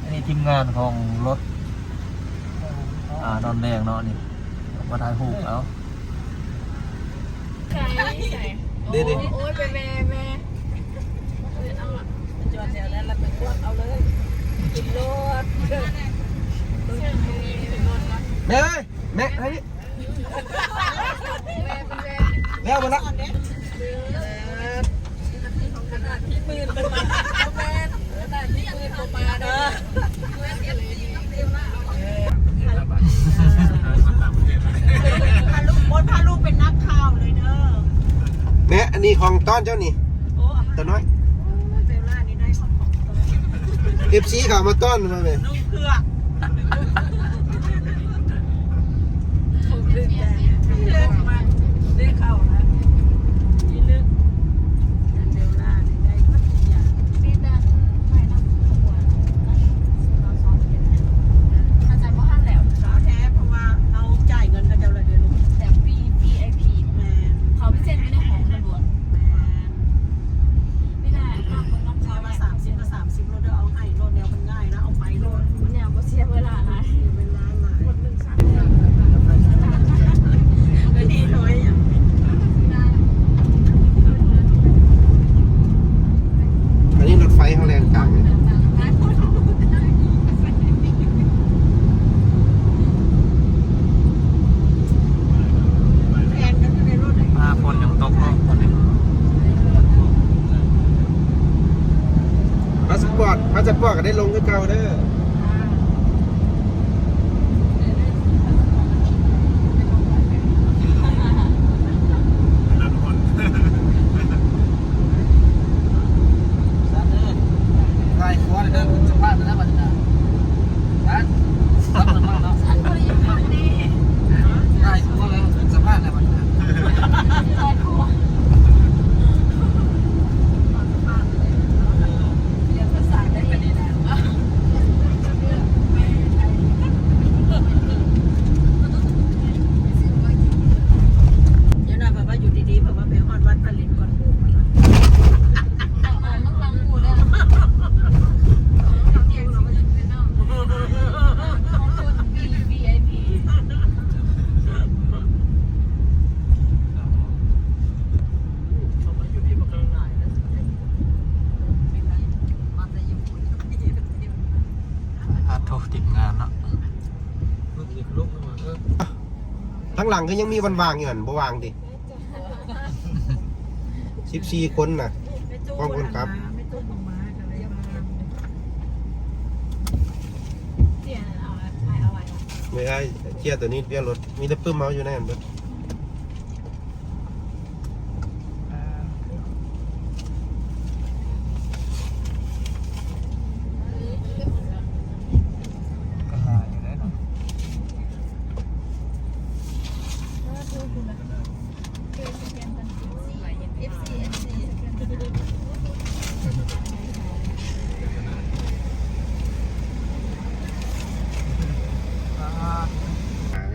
อันนี้ทีมงานของรถดอนแดงเนาะนี่มาถ่ายรูปแล้วใช่โอ้ยไปแม่เอาอ่ะจอดเดี๋ยวนั้นเราไปกวดเอาเลยกินรถแม่แม่ให้แล้วมาละที่ปืนมันมาแม่แต่ที่ปืนมาเด้อพาลูกเป็นนักข่าวเลยเด้อแม่อันนี้ของต้อนเจ้านี่ตัวน้อยเบลล่านี่ได้ของFC เขามาต้อนมาแม่นุ่งเผือกเลิกมาได้เข้านะนี่ลึกเบลล่านี่ได้ทุกอย่างนี่ด้านไม่น้ำขบวนเราซ้อมกันเข้าใจว่าห้าแล้วสาวแท้เพราะว่าเอาจ่ายเงินกันเจ้าเลยเดือนลูกแต่ VIP แมนเขาพิเศษไม่ได้ของตำรวจแมนไม่ได้ห้ามคนน้องเขามา30ก็30โลเดียวเอาให้โลเดียวมันง่ายนะเอาไปโลเนี่ยก็เสียเวลานะเวลาหลายหมด1 3ก็ดีน้อยอย่างอันนี้รถไฟเขาแรงกลางเลยคนยังตกเนาะพาสปอร์ตก็ได้ลงกับเก่าเด้อถ่ายครัวเลยเด้อสัมภาษณ์นะบัดนี้นะสัมภาษณ์มาแล้วถ่ายครัวแล้วสัมภาษณ์แล้วบัดนี้ติดงานเนาะทั้งหลังก็ยังมีวันวางอยู่หันบ่วางดิ14 คนน่ะพร้อมคนครับไม่ได้เกียร์ตัวนี้เกียร์รถมีแต่ปื้มเมาอยู่ในนั้นเบิด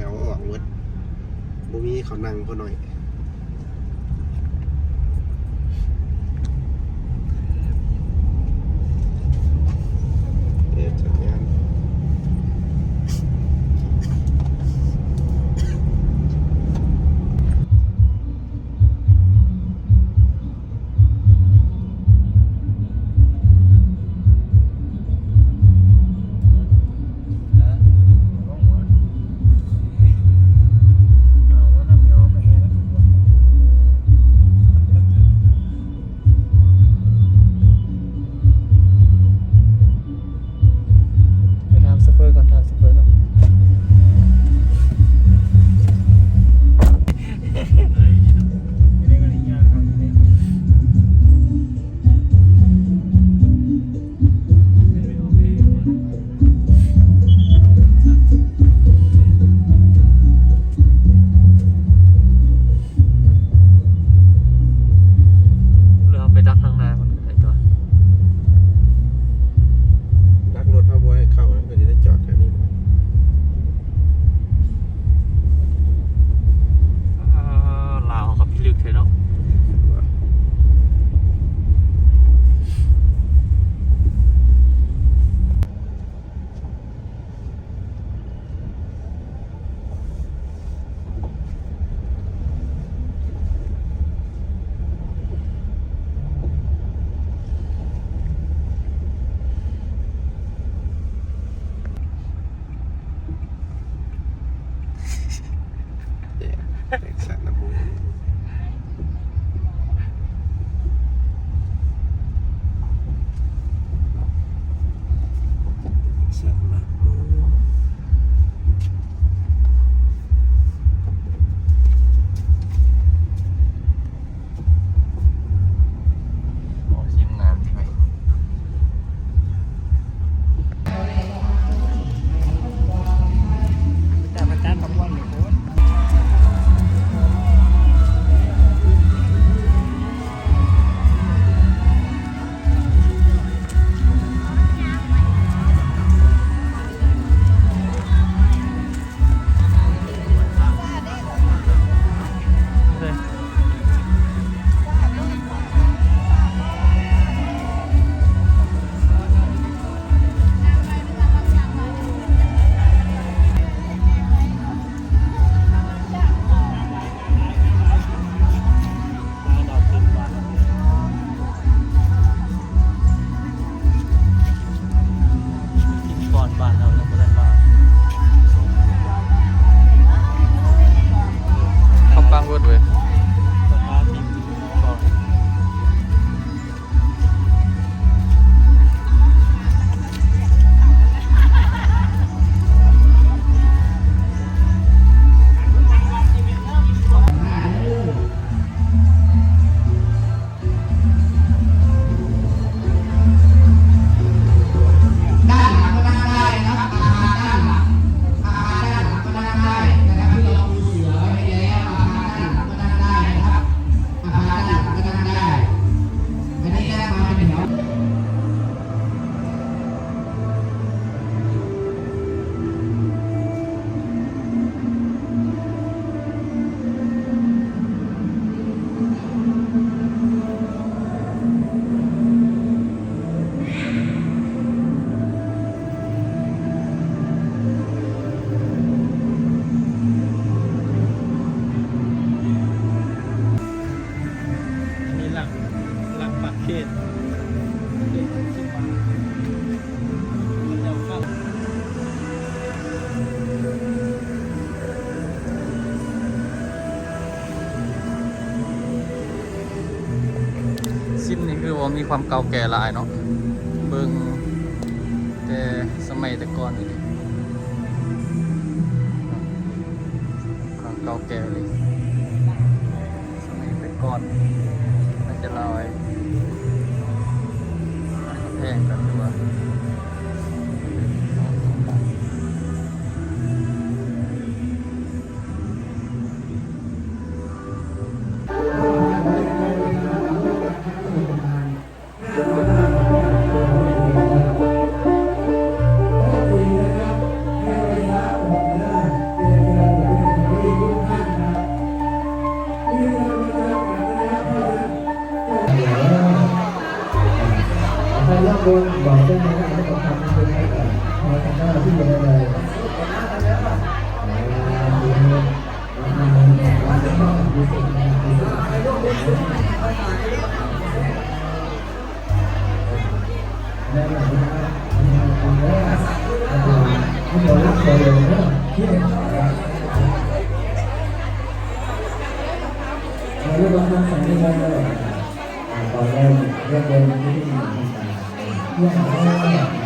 เอาออกรถบ่มีเขานั่งพอหน่อยจัดงาน ว่ามีความเก่าแก่หลายเนาะเบิ่งแต่สมัยแต่ก่อนนี่ดิความเก่าแก่เลยสมัยแต่ก่อนน่าจะลอยแพงกันด้วย ใครรับบนบอกได้ไหมว่าต้องทำเป็นยังไงก่อนพอทำได้ที่ยังไงเลยแล้วหลังจากนั้นทำได้ที่เราลักตัวเลยนะที่เราต้องทำสิ่งที่เราตอนแรกเรื่องเดินที่ที่มีเรื่องอะไร